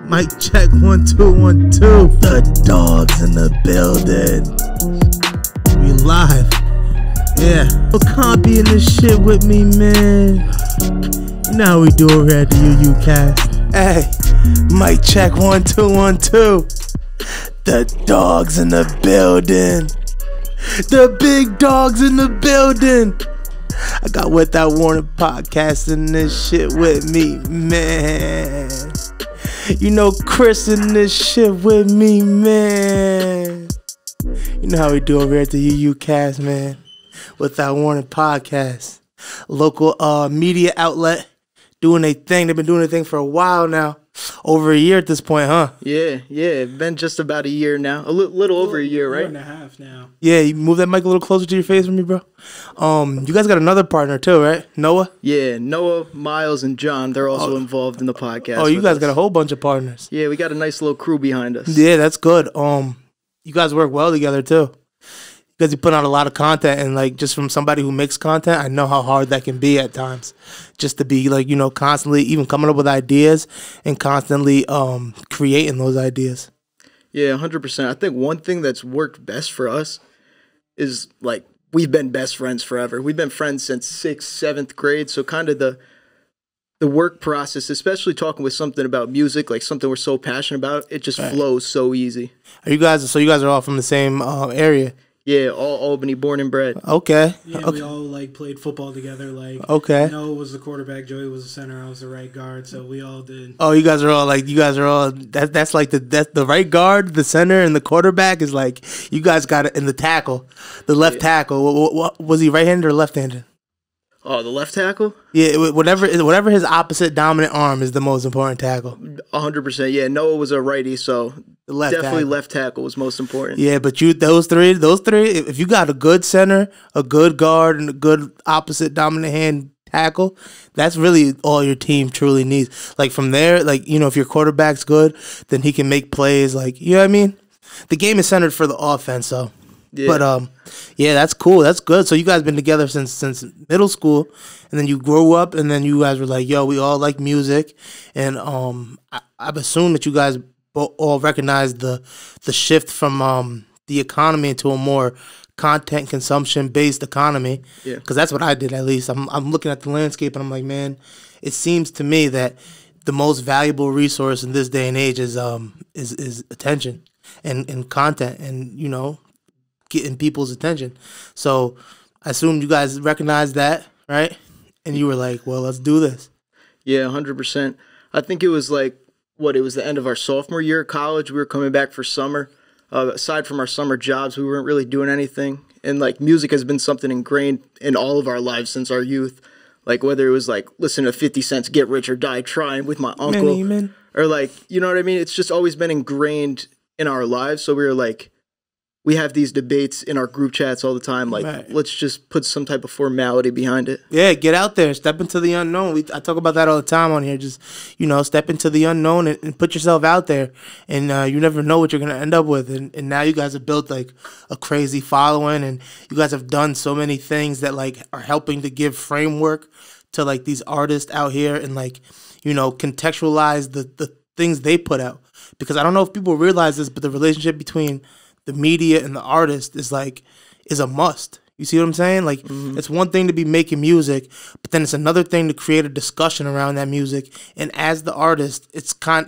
Mic check 1 2 1 2. The dogs in the building. We live. Yeah. Can't be in this shit with me, man. You know how we do over here at the UUcast. Hey, mic check 1 2 1 2. The dogs in the building. The big dogs in the building. I got Without Warning podcast in this shit with me, man. You know Chris in this shit with me, man. You know how we do over here at the UUcast, man. Without Warning podcast. Local media outlet doing their thing. They've been doing their thing for a while now. Over a year at this point, huh? Yeah. It's been just about a year now. A little over a year, right? Year and a half now. Yeah, you move that mic a little closer to your face for me, bro. You guys got another partner too, right? Noah? Yeah, Noah, Miles, and John, they're also involved in the podcast. Oh, you guys got a whole bunch of partners. Yeah, we got a nice little crew behind us. Yeah, that's good. You guys work well together too. Because you put out a lot of content, and like just from somebody who makes content, I know how hard that can be at times. Just to be like, constantly even coming up with ideas and constantly creating those ideas. Yeah, 100%. I think one thing that's worked best for us is like we've been best friends forever. We've been friends since 6th, 7th grade. So kind of the work process, especially talking with something about music, like something we're so passionate about, it just flows so easy. You guys are all from the same area? Yeah, all Albany, born and bred. Okay. Yeah, okay. we all played football together. Okay. Noah was the quarterback, Joey was the center, I was the right guard, so we all did. Oh, you guys are all that's like the right guard, the center, and the quarterback is like you guys got it in the tackle, the left tackle. What was he, right-handed or left-handed? Oh, the left tackle? Yeah, whatever his opposite dominant arm is the most important tackle. 100%. Yeah, Noah was a righty, so definitely tackle. left tackle was most important. Yeah, but those three, if you got a good center, a good guard, and a good opposite dominant hand tackle, that's really all your team truly needs. Like from there, if your quarterback's good, then he can make plays. Like, you know what I mean? The game is centered for the offense, so. Yeah. But yeah, that's cool. That's good. So you guys been together since middle school, and then you grew up, and then you guys were like, "Yo, we all like music," and I've assumed that you guys all recognize the shift from the economy into a more content consumption based economy. Yeah. Because that's what I did, at least. I'm looking at the landscape, and I'm like, man, it seems to me that the most valuable resource in this day and age is attention and content, and getting people's attention. So I assume you guys recognize that, right? And you were like, well, let's do this. Yeah, 100%. I think it was it was the end of our sophomore year of college. We were coming back for summer. Aside from our summer jobs, we weren't really doing anything. And music has been something ingrained in all of our lives since our youth. Whether it was listen to 50 Cent's Get Rich or Die Trying with my uncle. Amen. Or you know what I mean? It's just always been ingrained in our lives. So we were we have these debates in our group chats all the time. Let's just put some type of formality behind it. Yeah, get out there. Step into the unknown. I talk about that all the time on here. Just, step into the unknown and put yourself out there. And you never know what you're going to end up with. And now you guys have built, a crazy following. And you guys have done so many things that, are helping to give framework to, these artists out here and, contextualize the things they put out. Because I don't know if people realize this, but the relationship between the media and the artist is a must. You see what I'm saying? It's one thing to be making music, but then it's another thing to create a discussion around that music. And as the artist,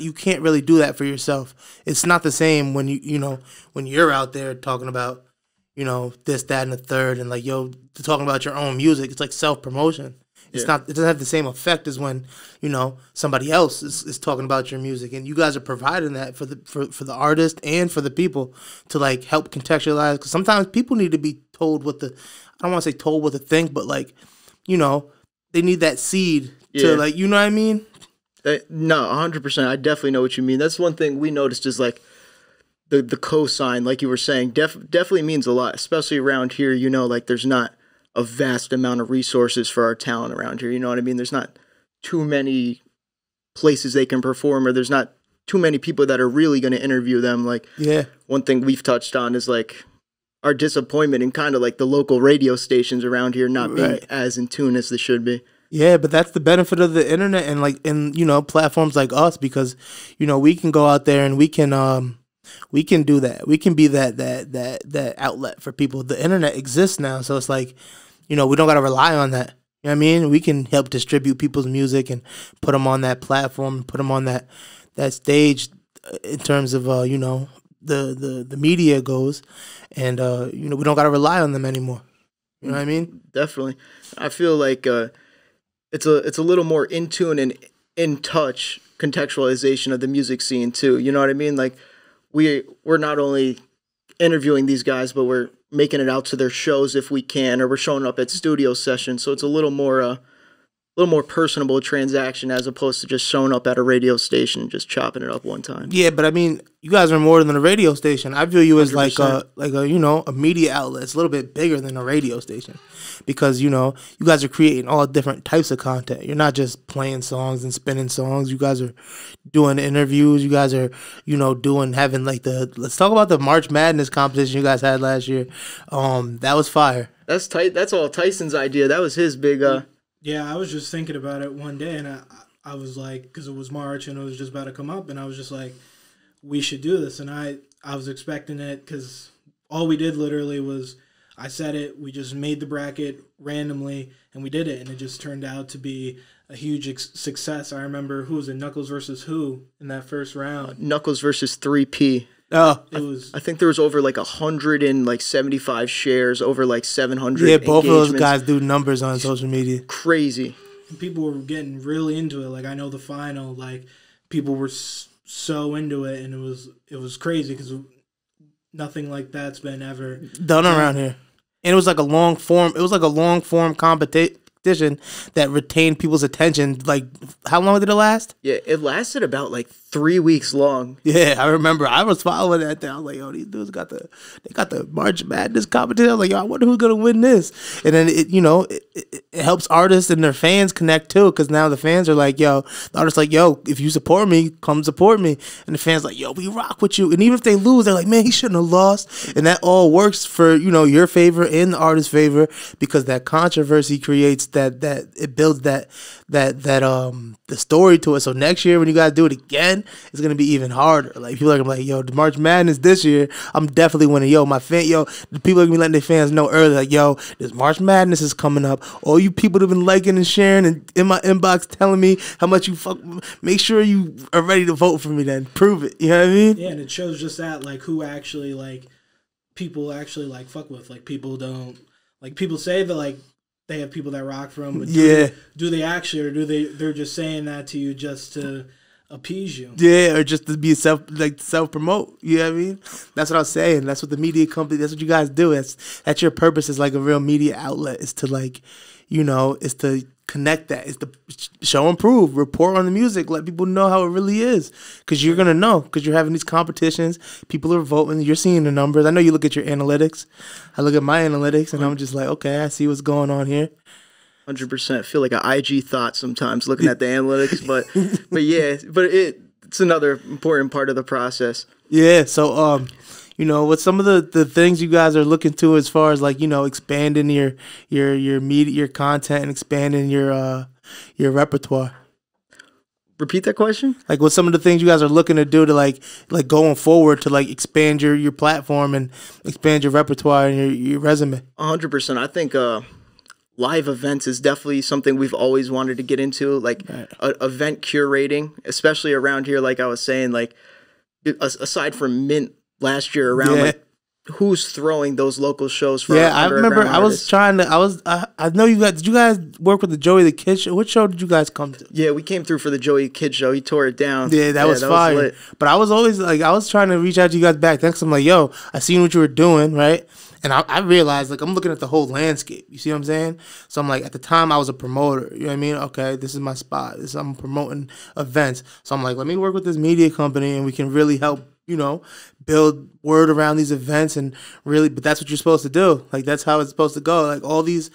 you can't really do that for yourself. It's not the same when when you're out there talking about this, that, and the third, and talking about your own music. It's like self-promotion. It doesn't have the same effect as when, somebody else is talking about your music, and you guys are providing that for the artist and for the people to help contextualize. Because sometimes people need to be told I don't want to say told what to think, but they need that seed to you know what I mean? No, 100%. I definitely know what you mean. That's one thing we noticed is the cosign, like you were saying, definitely means a lot, especially around here. There's not a vast amount of resources for our talent around here. You know what I mean? There's not too many places they can perform, or there's not too many people that are really going to interview them. One thing we've touched on is our disappointment in kind of the local radio stations around here not being as in tune as they should be. Yeah, but that's the benefit of the internet and like and platforms like us because we can go out there and we can do that. We can be that outlet for people. The internet exists now, so it's like we don't got to rely on that. You know what I mean? We can help distribute people's music and put them on that platform, put them on that stage in terms of the media goes, and we don't got to rely on them anymore. You know what I mean? Definitely. I feel like it's a little more in tune and in touch contextualization of the music scene too. You know what I mean? Like we're not only interviewing these guys, but we're making it out to their shows if we can, or we're showing up at studio sessions. So it's a little more personable transaction as opposed to just showing up at a radio station and just chopping it up one time. Yeah, but I mean, you guys are more than a radio station. I view you as 100%. like a media outlet. It's a little bit bigger than a radio station because you guys are creating all different types of content. You're not just playing songs and spinning songs. You guys are doing interviews. You guys are having like let's talk about the March Madness competition you guys had last year. That was fire. That's tight. That's all Tyson's idea. That was his big. Yeah, I was just thinking about it one day, and I was like, because it was March and it was just about to come up, and I was just like, we should do this. And I was expecting it because all we did literally was I said it, we just made the bracket randomly, and we did it, and it just turned out to be a huge success. I remember, who was it, Knuckles versus who in that first round? Knuckles versus 3P. Oh, It was I think there was over like 175 shares, over like 700. yeah, both of those engagements. guys do numbers on social media. Crazy. people were getting really into it. Like I know the final, like people were so into it, and it was crazy because nothing like that's been ever done around here. And it was like a long form. It was like a long form competition that retained people's attention. Like, how long did it last? Yeah, it lasted about like 3 weeks long. Yeah, I remember. I was following that thing. I was like, yo, these dudes got the March Madness competition. I was like, yo, I wonder who's gonna win this. And then it helps artists and their fans connect too, because now the fans are like, yo, the artists like, yo, if you support me, come support me. And the fans like, yo, we rock with you. And even if they lose, they're like, man, he shouldn't have lost. And that all works for your favor and the artist's favor, because that controversy creates that it builds that the story to it. So next year when you guys do it again, it's gonna be even harder. Like people are gonna be like, yo, the March Madness this year, I'm definitely winning. Yo, the people are gonna be letting their fans know early, like, yo, this March Madness is coming up. All you people that have been liking and sharing and in my inbox telling me how much you fuck, make sure you are ready to vote for me. Then prove it. You know what I mean? Yeah, and it shows just that, like, who actually, like, people actually, like, fuck with. Like, people don't, like, people say that, like, they have people that rock for them, but do they actually, or they're just saying that to you just to appease you? Yeah, or just to be self promote. You know what I mean? That's what I was saying. That's what the media company. That's what you guys do. That's your purpose as like a real media outlet. Is to is to connect that. Is to show and prove, report on the music, let people know how it really is. Because you're gonna know. Because you're having these competitions. People are voting. You're seeing the numbers. I know you look at your analytics. I look at my analytics, and I'm just like, okay, I see what's going on here. 100%. Feel like an IG thought sometimes looking at the analytics, but it's another important part of the process. Yeah. So what's some of the things you guys are looking to as far as like expanding your media, your content, and expanding your repertoire? Repeat that question. Like, what's some of the things you guys are looking to do to like going forward to like expand your platform and expand your repertoire and your resume? 100%. I think live events is definitely something we've always wanted to get into, like event curating, especially around here. Like I was saying, like aside from Mint last year, around like who's throwing those local shows for? I remember I was trying to. I know you guys. Did you guys work with the Joey the Kid show? Which show did you guys come to? Yeah, we came through for the Joey Kid show. He tore it down. Yeah, that was fire. Was but I was always like, I was trying to reach out to you guys back. Thanks. I'm like, yo, I seen what you were doing, right? And I realized, like, I'm looking at the whole landscape. You see what I'm saying? So I'm like, at the time, I was a promoter. You know what I mean? Okay, this is my spot. I'm promoting events. So I'm like, let me work with this media company, and we can really help, build word around these events, and really. But that's what you're supposed to do. Like, that's how it's supposed to go. Like, all these,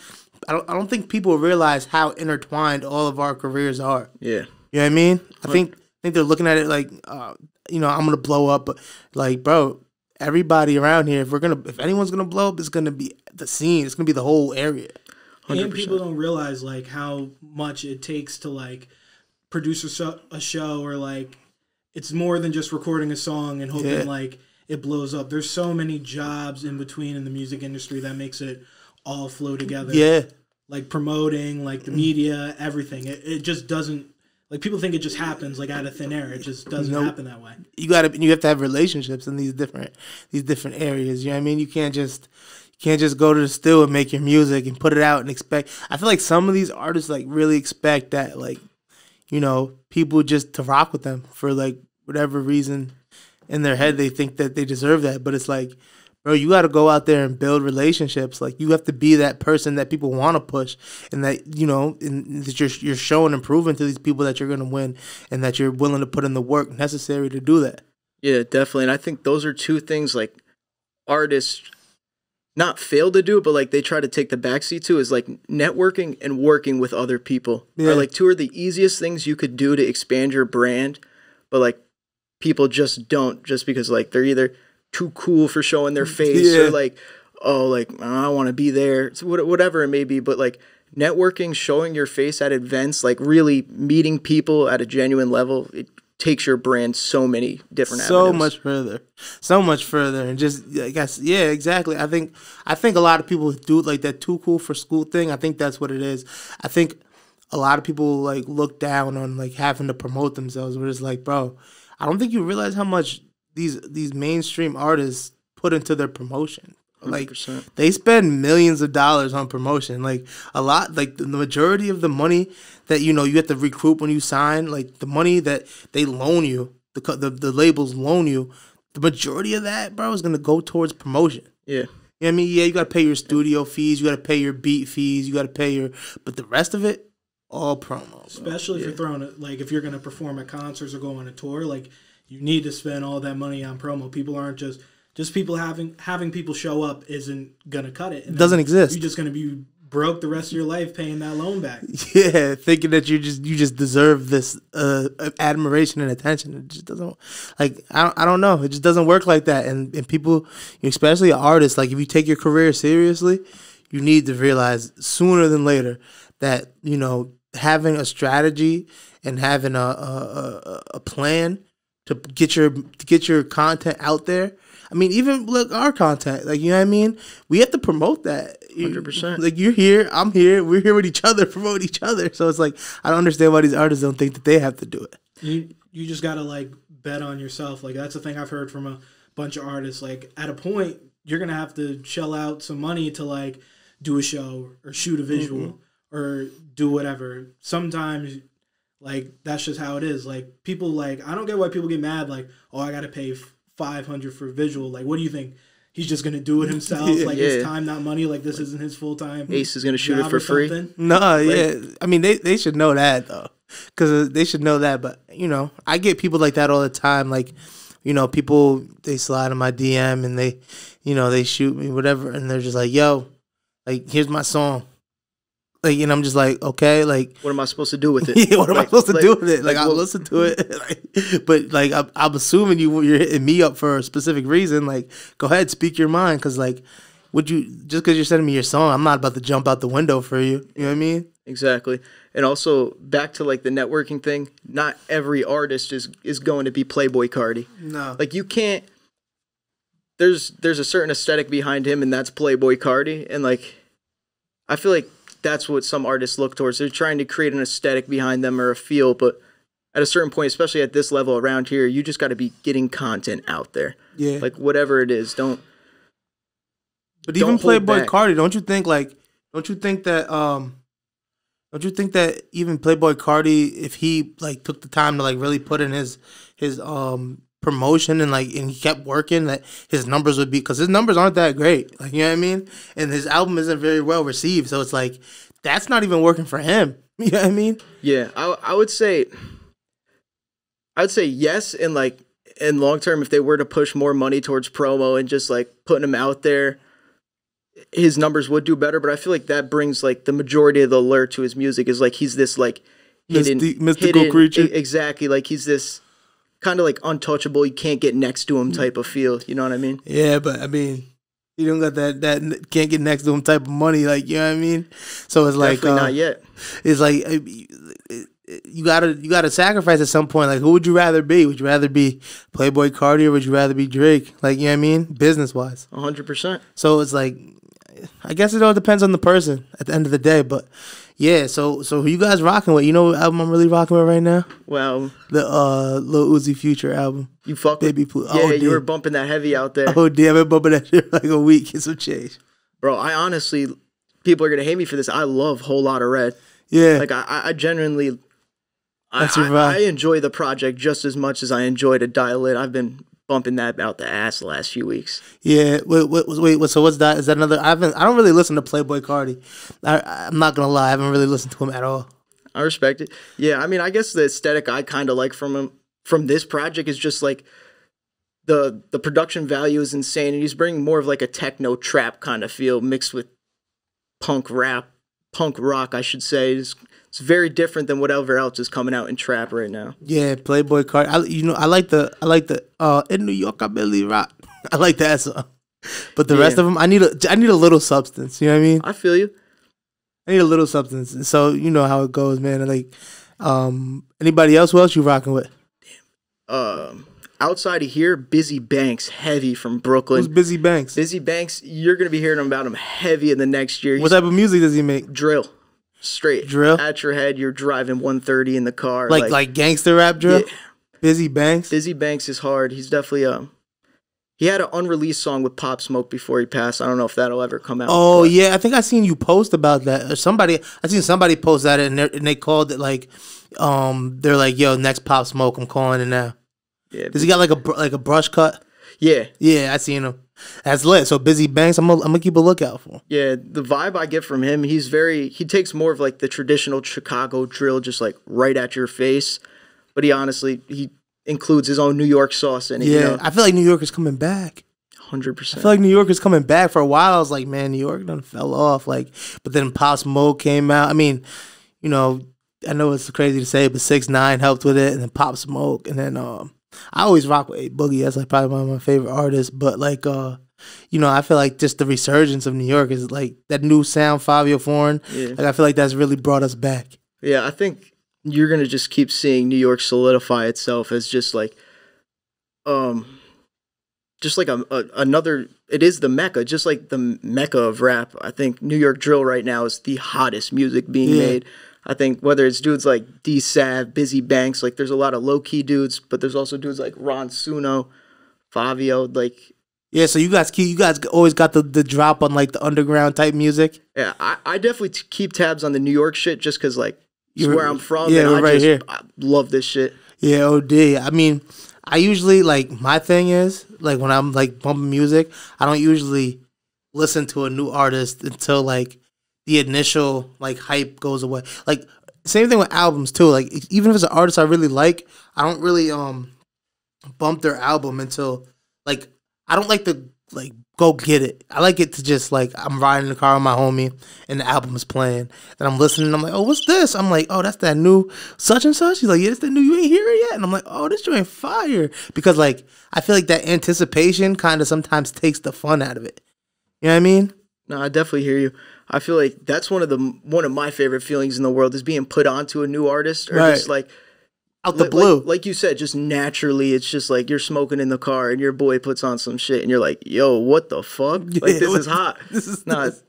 I don't think people realize how intertwined all of our careers are. Yeah. You know what I mean? I think they're looking at it like, I'm gonna blow up, but like, bro. Everybody around here, if anyone's gonna blow up, it's gonna be the scene. It's gonna be the whole area. And people don't realize like how much it takes to like produce a show, or like it's more than just recording a song and hoping like it blows up. There's so many jobs in between in the music industry that makes it all flow together. Yeah. Like promoting, like the media, everything. It just doesn't, like people think it just happens like out of thin air. It just doesn't happen that way. You have to have relationships in these different areas. You know what I mean? You can't just go to the studio and make your music and put it out and expect. I feel like some of these artists like really expect that, like, you know, people just to rock with them for like whatever reason in their head they think that they deserve that. But it's like, bro, you got to go out there and build relationships. Like, you have to be that person that people want to push, and that, you know, and that you're showing and proving to these people that you're going to win, and that you're willing to put in the work necessary to do that. Yeah, definitely. And I think those are two things like artists not fail to do, but like they try to take the backseat to, is like networking and working with other people. Are like two of the easiest things you could do to expand your brand, but like people just don't, just because like they're either too cool for showing their face or like, oh, like I want to be there, so whatever it may be. But like networking, showing your face at events, like really meeting people at a genuine level, it takes your brand so many different avenues. So much further. And just, I guess, yeah, exactly. I think a lot of people do like that too cool for school thing. I think that's what it is. I think a lot of people like look down on like having to promote themselves, but it's like, bro, I don't think you realize how much these mainstream artists put into their promotion. Like 100%. They spend millions of dollars on promotion. Like a lot, like the majority of the money that, you know, you have to recoup when you sign, like the money that they loan you, the labels loan you, the majority of that, bro, is gonna go towards promotion. Yeah. You know what I mean? Yeah, you gotta pay your studio fees, you gotta pay your beat fees, you gotta pay but the rest of it, all promo. Bro. Especially if you're throwing it, like if you're gonna perform at concerts or go on a tour, like you need to spend all that money on promo. People aren't just people having people show up isn't gonna cut it. It doesn't exist. You're just gonna be broke the rest of your life paying that loan back. Yeah, thinking that you just deserve this admiration and attention. It just doesn't, like, I don't know. It just doesn't work like that. And people, especially artists, like if you take your career seriously, you need to realize sooner than later that, you know, having a strategy and having a plan to get your content out there. I mean, even look, our content, like, you know what I mean? We have to promote that. 100%. Like, you're here, I'm here, we're here with each other, promote each other. So it's like, I don't understand why these artists don't think that they have to do it. You just got to, like, bet on yourself. Like, that's the thing I've heard from a bunch of artists. Like, at a point, you're going to have to shell out some money to, like, do a show or shoot a visual or do whatever. Sometimes, like, that's just how it is. Like, people, like, I don't get why people get mad, like, oh, I got to pay $500 for visual. Like, what do you think? He's just gonna do it himself. Like, it's time, not money. Like, this isn't his full time. Ace is gonna shoot it for free. No, yeah. I mean, they should know that though, because they should know that. But you know, I get people like that all the time. Like, you know, people, they slide in my DM and they, you know, they shoot me whatever, and they're just like, yo, like, here's my song. Like, and I'm just like, okay, like, what am I supposed to do with it? Yeah, what am I supposed to do with it? Like, I'll listen to it. But, like, I'm assuming you're hitting me up for a specific reason. Like, go ahead, speak your mind. Because, like, just because you're sending me your song, I'm not about to jump out the window for you. You know what I mean? Exactly. And also, back to, like, the networking thing, not every artist is going to be Playboi Carti. No. Like, you can't, there's a certain aesthetic behind him, and that's Playboi Carti. And, like, I feel like that's what some artists look towards. They're trying to create an aesthetic behind them or a feel, but at a certain point, especially at this level around here, you just got to be getting content out there. Yeah. Like, whatever it is, don't. But even Playboi Carti, don't you think that even Playboi Carti, if he like took the time to like really put in his promotion and he kept working, that his numbers would be, because his numbers aren't that great, like, you know what I mean, and his album isn't very well received, so it's like that's not even working for him. You know what I mean? Yeah, I would say yes, and like in long term, if they were to push more money towards promo and just like putting him out there, his numbers would do better. But I feel like that brings like the majority of the allure to his music is like he's this like mystical creature. Exactly, like he's this kind of like untouchable, you can't get next to him type of feel. You know what I mean? Yeah, but I mean, You don't got that can't get next to him type of money, like, you know what I mean? So it's like Definitely not yet. It's like you gotta sacrifice at some point. Like, who would you rather be? Would you rather be Playboy Cardi or would you rather be Drake? Like, you know what I mean? Business wise. 100%. So it's like, I guess it all depends on the person at the end of the day. But yeah, so who you guys rocking with? You know what album I'm really rocking with right now? Well, The Lil Uzi Future album. you fuck Baby with, Pooh. yeah, you were bumping that heavy out there. Oh, damn, I've been bumping that shit for like a week. It's some change. Bro, I honestly, people are going to hate me for this. I love Whole Lotta Red. Yeah. Like, I genuinely, That's your vibe. I enjoy the project just as much as I enjoy to Dial It. I've been bumping that out the ass the last few weeks. Yeah. Wait. So what's that? Is that another? I don't really listen to Playboy Cardi. I'm not gonna lie. I haven't really listened to him at all. I respect it. Yeah, I mean, I guess the aesthetic I kind of like from him, from this project, is just like the production value is insane, and he's bringing more of like a techno trap kind of feel mixed with punk rock, I should say. It's very different than whatever else is coming out in trap right now. Yeah, Playboy Cardi. I like the In New York I barely rock. I like that song. But the rest of them, I need a little substance. You know what I mean? I feel you. I need a little substance. And so you know how it goes, man. Like, anybody else? Who else you rocking with? Outside of here, Busy Banks, heavy from Brooklyn. Who's Busy Banks? Busy Banks, you're gonna be hearing about him heavy in the next year. What type of music does he make? Drill. Straight. Drill? At your head, you're driving 130 in the car. Like gangster rap drill? Yeah. Busy Banks? Busy Banks is hard. He's definitely he had an unreleased song with Pop Smoke before he passed. I don't know if that'll ever come out. Oh yeah, I think I seen you post about that. Or I seen somebody post that and they called it like, they're like, yo, next Pop Smoke, I'm calling it now. Yeah. Does he got like a brush cut? Yeah. Yeah, I seen him. That's lit. So Busy Banks, I'm gonna keep a lookout for him. Yeah, the vibe I get from him, he takes more of like the traditional Chicago drill, just like right at your face. But he includes his own New York sauce in it. Yeah, you know? I feel like New York is coming back. 100%. I feel like New York is coming back. For a while, I was like, man, New York done fell off. Like, but then Pop Smoke came out. I mean, you know, I know it's crazy to say, but 6ix9ine helped with it, and then Pop Smoke, and then I always rock with A Boogie. That's like probably one of my favorite artists. But like, you know, I feel like just the resurgence of New York is like that new sound, Fabio Foreign. Yeah. Like, I feel like that's really brought us back. Yeah, I think you're gonna just keep seeing New York solidify itself as just like another. It is the mecca, just like the mecca of rap. I think New York drill right now is the hottest music being made. I think whether it's dudes like D Sav, Busy Banks, like there's a lot of low key dudes, but there's also dudes like Ron Suno, Fabio, like. Yeah, so you guys always got the drop on like the underground type music. Yeah, I definitely keep tabs on the New York shit just because like it's where I'm from. Yeah, and I love this shit. Yeah, OD. I mean, I usually like my thing is like when I'm like bumping music, I don't usually listen to a new artist until like the initial like hype goes away. Like same thing with albums too. Like even if it's an artist I really like, I don't really bump their album until like I don't like to like go get it. I like it to just like I'm riding in the car with my homie and the album is playing and I'm listening. And I'm like, oh, what's this? I'm like, oh, that's that new such and such. He's like, yeah, that's that new. You ain't hear it yet. And I'm like, oh, this joint fire, because like I feel like that anticipation kind of sometimes takes the fun out of it. You know what I mean? No, I definitely hear you. I feel like that's one of my favorite feelings in the world is being put onto a new artist or just like out the blue. Like you said, just naturally, it's just like you're smoking in the car and your boy puts on some shit and you're like, yo, what the fuck? Yeah, like, this is hot.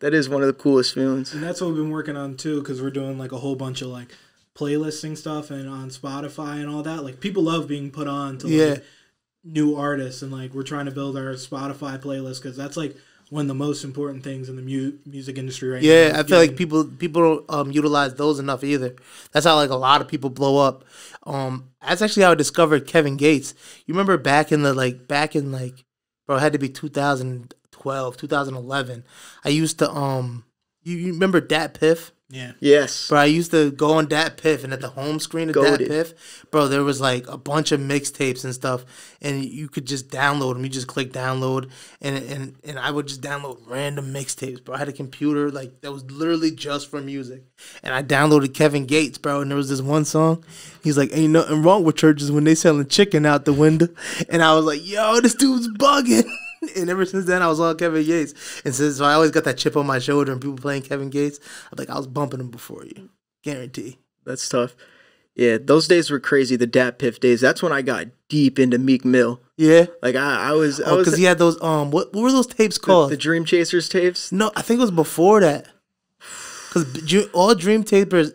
That is one of the coolest feelings. And that's what we've been working on too, because we're doing like a whole bunch of like playlisting stuff and on Spotify and all that. Like people love being put on to like new artists, and like we're trying to build our Spotify playlist because that's like one of the most important things in the music industry right now. Yeah, I feel like people don't utilize those enough either. That's how like a lot of people blow up. That's actually how I discovered Kevin Gates. You remember back in bro, it had to be 2012, 2011. I used to you remember Dat Piff? Yeah. Yes. Bro, I used to go on Dat Piff, and at the home screen of Dat Piff, bro, there was like a bunch of mixtapes and stuff, and you could just download them. You just click download, and I would just download random mixtapes, bro. I had a computer like that was literally just for music, and I downloaded Kevin Gates, bro, and there was this one song. He's like, ain't nothing wrong with churches when they selling chicken out the window, and I was like, yo, this dude's bugging. And ever since then, I was on Kevin Gates. And so I always got that chip on my shoulder and people playing Kevin Gates. I'm like, I was bumping him before you. Guarantee. That's tough. Yeah, those days were crazy. The Dat Piff days. That's when I got deep into Meek Mill. Yeah. Like I was because he had those what were those tapes called? The Dream Chasers tapes. No, I think it was before that. Because all Dream Chasers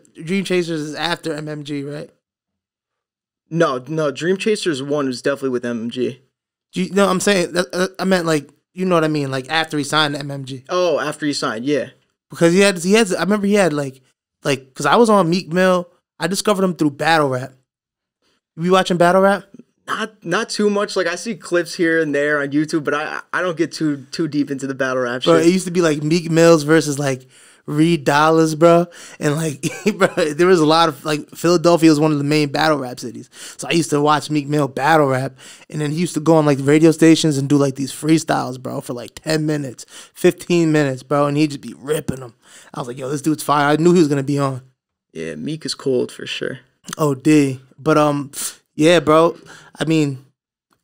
is after MMG, right? No. Dream Chasers 1 was definitely with MMG. No, I'm saying I meant like you know what I mean, like after he signed to MMG. Oh, after he signed, yeah. Because he had. I remember he had like because I was on Meek Mill. I discovered him through battle rap. You be watching battle rap? Not too much. Like I see clips here and there on YouTube, but I don't get too deep into the battle rap Bro, shit. it used to be like Meek Mills versus like Reed Dollars, bro. And like bro, there was a lot of like Philadelphia was one of the main battle rap cities. So I used to watch Meek Mill battle rap, and then he used to go on like radio stations and do like these freestyles, bro, for like 10 minutes, 15 minutes, bro, and he'd just be ripping them. I was like, yo, this dude's fire. I knew he was gonna be on. Yeah, Meek is cold for sure. Oh, D. But yeah, bro. I mean,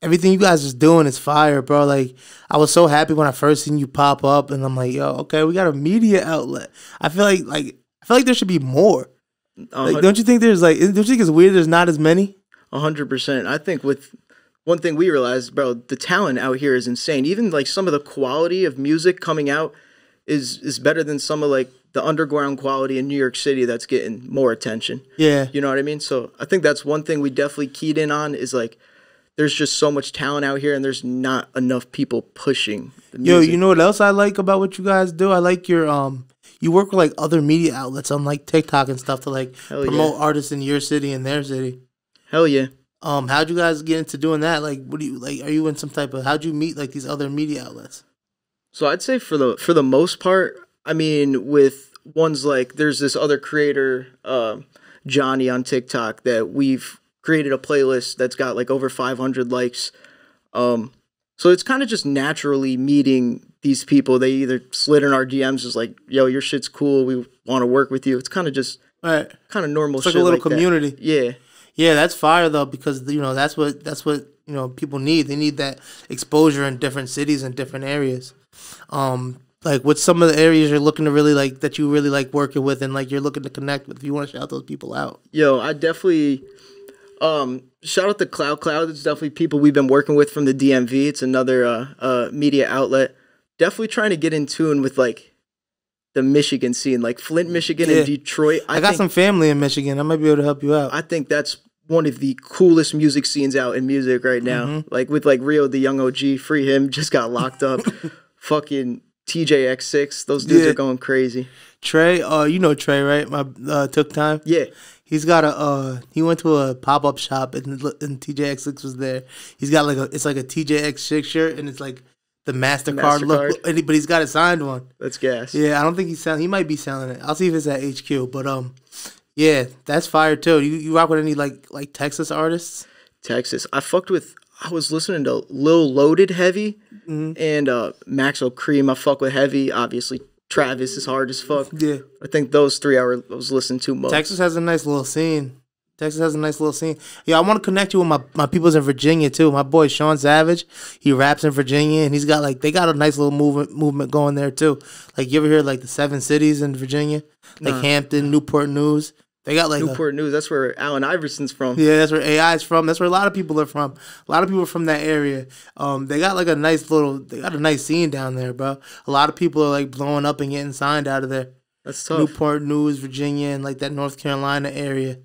everything you guys is doing is fire, bro. Like, I was so happy when I first seen you pop up, and I'm like, yo, okay, we got a media outlet. I feel like there should be more. Like, don't you think don't you think it's weird there's not as many? 100%. I think with one thing we realized, bro, the talent out here is insane. Even like some of the quality of music coming out is better than some of like the underground quality in New York City that's getting more attention. Yeah. You know what I mean? So I think that's one thing we definitely keyed in on is like there's just so much talent out here and there's not enough people pushing the music. Yo, you know what else I like about what you guys do? I like your you work with like other media outlets on like TikTok and stuff to like promote artists in your city and their city. Hell yeah. How'd you guys get into doing that? Like, what do you like? Are you in some type of? How'd you meet like these other media outlets? So I'd say for the most part, I mean, with ones like there's this other creator, Johnny on TikTok, that we've created a playlist that's got like over 500 likes. So it's kind of just naturally meeting these people. They either slid in our DMs as like, yo, your shit's cool. We want to work with you. It's kind of just kind of normal. It's like shit a little like community. That. Yeah. Yeah, that's fire though, because you know that's what you know people need. They need that exposure in different cities and different areas. Like what's some of the areas you're looking to really like that you really like working with and like you're looking to connect with. If you want to shout those people out. Yo, I definitely shout out to Cloud. It's definitely people we've been working with from the DMV. It's another media outlet. Definitely trying to get in tune with like the Michigan scene, like Flint, Michigan, and Detroit. I got some family in Michigan. I might be able to help you out. I think that's one of the coolest music scenes out in music right now. Mm-hmm. Like with like Rio, the young OG, free him, just got locked up. Fucking TJX6, those dudes are going crazy. Trey, you know Trey, right? My Took Time. Yeah. He's got he went to a pop-up shop and TJX6 was there. He's got it's like a TJX6 shirt and it's like the MasterCard look, but he's got a signed one. That's gas. Yeah, I don't think he's selling. He might be selling it. I'll see if it's at HQ. But yeah, that's fire too. You rock with any like Texas artists? Texas, I was listening to Lil Loaded heavy and Max O'Cream. I fuck with heavy. Obviously, Travis is hard as fuck. Yeah, I think those three I was listening to most. Texas has a nice little scene. Yeah, I want to connect you with my peoples in Virginia too. My boy Sean Savage, he raps in Virginia, and they got a nice little movement going there too. Like you ever hear like the 7 cities in Virginia, like Hampton, Newport News. They got like Newport News. That's where Allen Iverson's from. Yeah, that's where AI is from. That's where a lot of people are from. A lot of people are from that area. They got like a nice scene down there, bro. A lot of people are like blowing up and getting signed out of there. That's tough. Newport News, Virginia, and like that North Carolina area.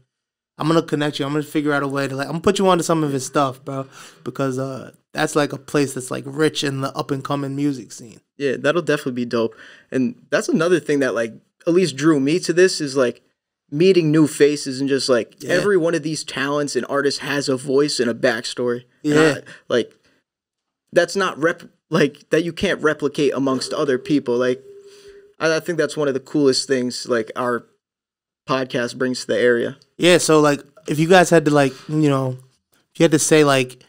I'm gonna connect you. I'm gonna figure out a way to I'm gonna put you onto some of his stuff, bro, because that's like a place that's like rich in the up and coming music scene. Yeah, that'll definitely be dope. And that's another thing that like at least drew me to this is like meeting new faces and just like every one of these talents and artists has a voice and a backstory. Yeah, like that's not that you can't replicate amongst other people. Like I think that's one of the coolest things like our podcast brings to the area. Yeah, so like if you guys had to like, you know, if you had to say like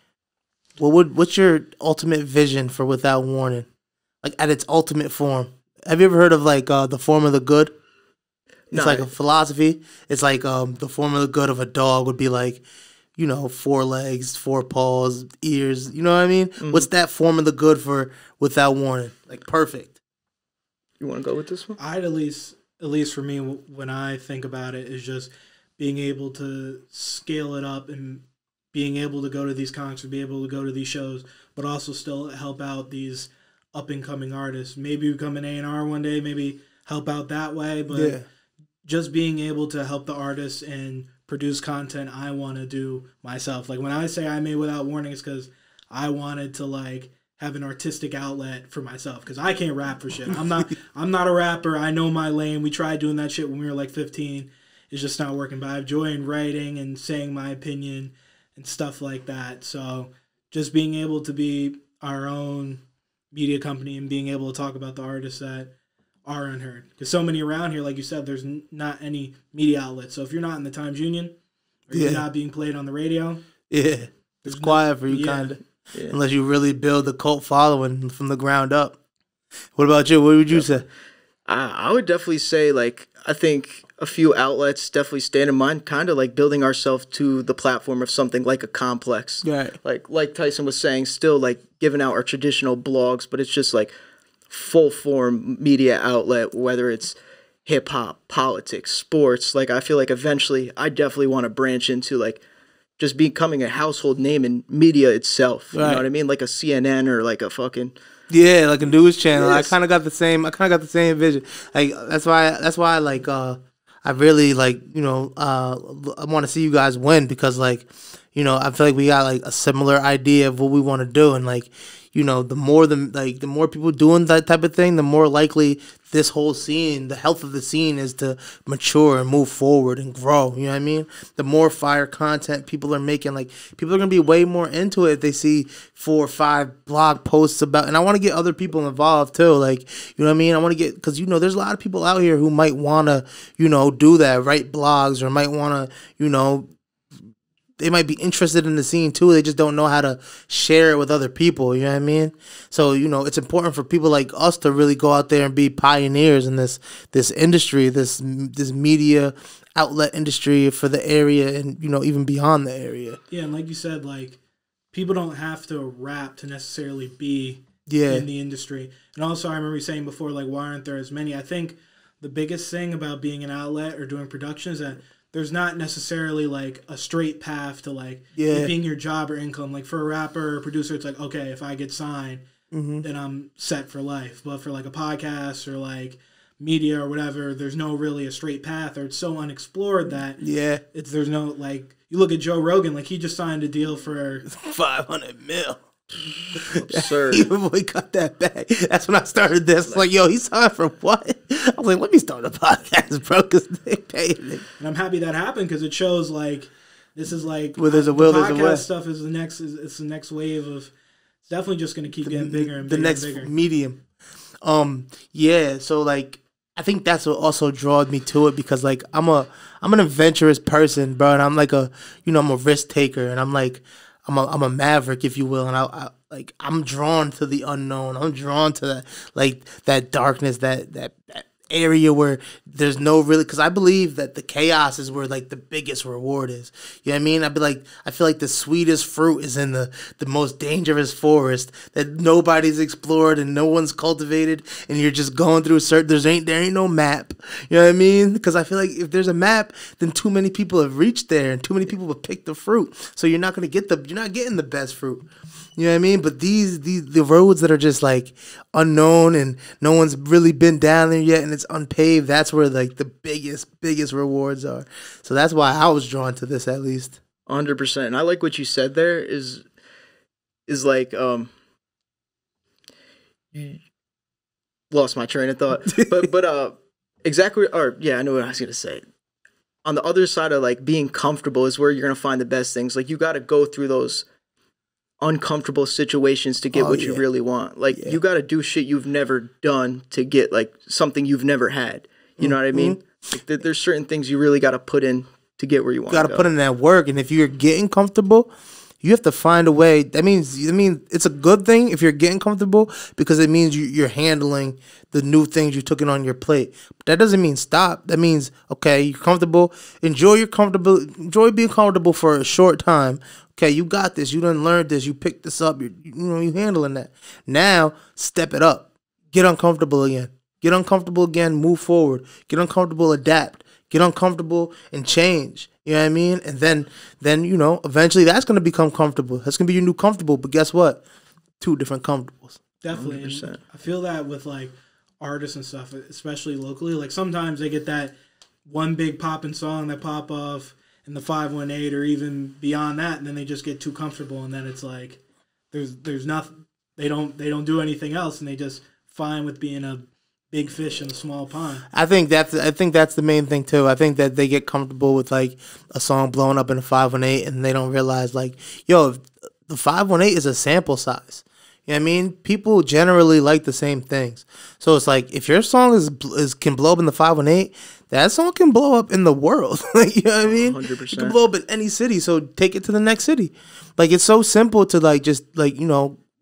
what's your ultimate vision for Without Warning? Like at its ultimate form. Have you ever heard of like the form of the good? It's like a philosophy. It's like the form of the good of a dog would be like you know, 4 legs, 4 paws, ears. You know what I mean? What's that formula good for without warning? Like perfect. You want to go with this one? I'd at least for me, when I think about it, is just being able to scale it up and being able to go to these concerts, be able to go to these shows, but also still help out these up and coming artists. Maybe become an A&R one day, maybe help out that way, but just being able to help the artists and produce content I want to do myself. Like when I say I made Without Warning, it's because I wanted to like have an artistic outlet for myself, because I can't rap for shit. I'm not a rapper. I know my lane. We tried doing that shit when we were like 15. It's just not working. But I enjoy writing and saying my opinion and stuff like that. So just being able to be our own media company and being able to talk about the artists that are unheard. Because so many around here, like you said, there's not any media outlets. So if you're not in the Times Union or you're not being played on the radio, it's quiet for you, kind of. Yeah. Unless you really build a cult following from the ground up. What about you? What would you say? I would definitely say, like, I think a few outlets definitely stand in mind, kind of like building ourselves to the platform of something like a Complex. Right. Like Tyson was saying, still like giving out our traditional blogs, but it's just like full form media outlet, whether it's hip hop, politics, sports. Like I feel like eventually I definitely want to branch into like just becoming a household name in media itself. Right. You know what I mean? Like a CNN or like a fucking like a news channel. Yes. I kind of got the same vision. Like that's why like I really like, you know, I want to see you guys win, because like, you know, I feel like we got like a similar idea of what we want to do, and like, you know, the more people doing that type of thing, the more likely this whole scene, the health of the scene, is to mature and move forward and grow. You know what I mean? The more fire content people are making, like people are gonna be way more into it if they see 4 or 5 blog posts about. And I want to get other people involved too. Like, you know what I mean? I want to get, because you know, there's a lot of people out here who might want to, you know, do that, write blogs, or might want to, you know, they might be interested in the scene too. They just don't know how to share it with other people. You know what I mean? So, you know, it's important for people like us to really go out there and be pioneers in this industry, this media outlet industry for the area, and, you know, even beyond the area. Yeah, and like you said, like people don't have to rap to necessarily be in the industry. And also, I remember you saying before, like, why aren't there as many? I think the biggest thing about being an outlet or doing production is that there's not necessarily like a straight path to like being your job or income. Like for a rapper or producer, it's like, okay, if I get signed, then I'm set for life. But for like a podcast or like media or whatever, there's no really a straight path, or it's so unexplored that there's no, like, you look at Joe Rogan, like he just signed a deal for $500 million. Absurd. Even boy got that back. That's when I started this. Like, yo, he signed for what? I was like, let me start a podcast, bro, because they paid me. And I'm happy that happened, because it shows like this is like where there's a will, there's a way. Stuff is it's the next wave of. It's definitely just going to keep getting bigger and bigger. The next and bigger. medium. So like, I think that's what also drawed me to it, because like I'm an adventurous person, bro, and I'm like I'm a risk taker, and I'm like. I'm a maverick, if you will, and I'm drawn to the unknown. I'm drawn to that darkness, that area where there's no really, because I believe that the chaos is where like the biggest reward is. You know what I mean? I feel like the sweetest fruit is in the most dangerous forest that nobody's explored and no one's cultivated, and you're just going through there ain't no map. You know what I mean? Because I feel like if there's a map, then too many people have reached there and too many people have picked the fruit. So you're not getting the best fruit. You know what I mean? But the roads that are just like unknown and no one's really been down there yet and it's unpaved, that's where like the biggest rewards are. So that's why I was drawn to this, at least. 100%. And I like what you said there is like lost my train of thought. but exactly, or yeah, I know what I was gonna say. On the other side of like being comfortable is where you're gonna find the best things. Like you gotta go through those uncomfortable situations to get what you really want. Like you got to do shit you've never done to get like something you've never had. You know what I mean? Like, there's certain things you really got to put in to get where you want. You got to put in that work, and if you're getting comfortable, You have to find a way. That means it's a good thing if you're getting comfortable, because it means you're handling the new things you took in on your plate. But that doesn't mean stop. That means, okay, you're comfortable. Enjoy being comfortable for a short time. Okay, you got this. You done learned this. You picked this up. You handling that. Now step it up. Get uncomfortable again. Get uncomfortable again. Move forward. Get uncomfortable. Adapt. Get uncomfortable and change. You know what I mean? And then eventually that's going to become comfortable. That's going to be your new comfortable. But guess what? 2 different comfortables. Definitely. And I feel that with like artists and stuff, especially locally. Like sometimes they get that one big popping song that pop off in the 518 or even beyond that, and then they just get too comfortable, and then it's like there's nothing. They don't do anything else, and they just fine with being a big fish in a small pond. I think that's the main thing too. I think that they get comfortable with like a song blowing up in a 518, and they don't realize like, yo, the 518 is a sample size. You know what I mean? People generally like the same things. So it's like if your song can blow up in the 518, that song can blow up in the world. You know what I mean? 100%. It can blow up in any city. So take it to the next city. Like it's so simple to like just like,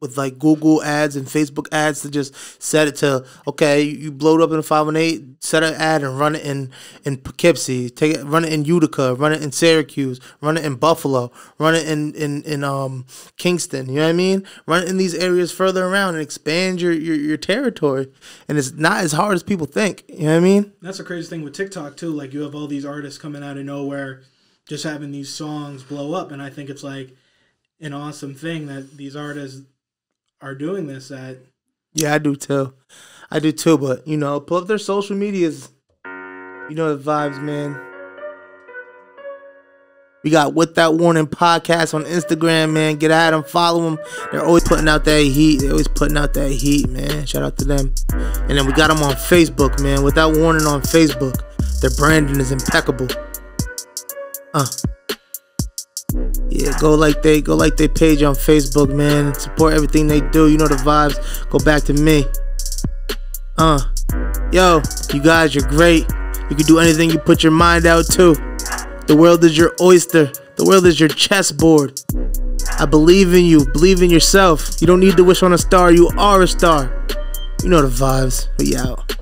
with like Google ads and Facebook ads to just set it to, okay, you blow it up in a 518, set an ad and run it in Poughkeepsie, run it in Utica, run it in Syracuse, run it in Buffalo, run it in Kingston, you know what I mean? Run it in these areas further around and expand your territory. And it's not as hard as people think, you know what I mean? That's the crazy thing with TikTok too. Like you have all these artists coming out of nowhere just having these songs blow up, and I think it's like an awesome thing that these artists are doing this at. Yeah, I do too. But pull up their social medias. You know the vibes, man. We got With That Warning podcast on Instagram, man. Get at them, follow them. They're always putting out that heat. Man. Shout out to them. And then we got them on Facebook, man. With That Warning on Facebook. Their branding is impeccable. Yeah, go like they page on Facebook, man. Support everything they do. You know the vibes. Go back to me. Yo, you guys, you're great. You can do anything you put your mind out to. The world is your oyster. The world is your chessboard. I believe in you. Believe in yourself. You don't need to wish on a star. You are a star. You know the vibes. We out.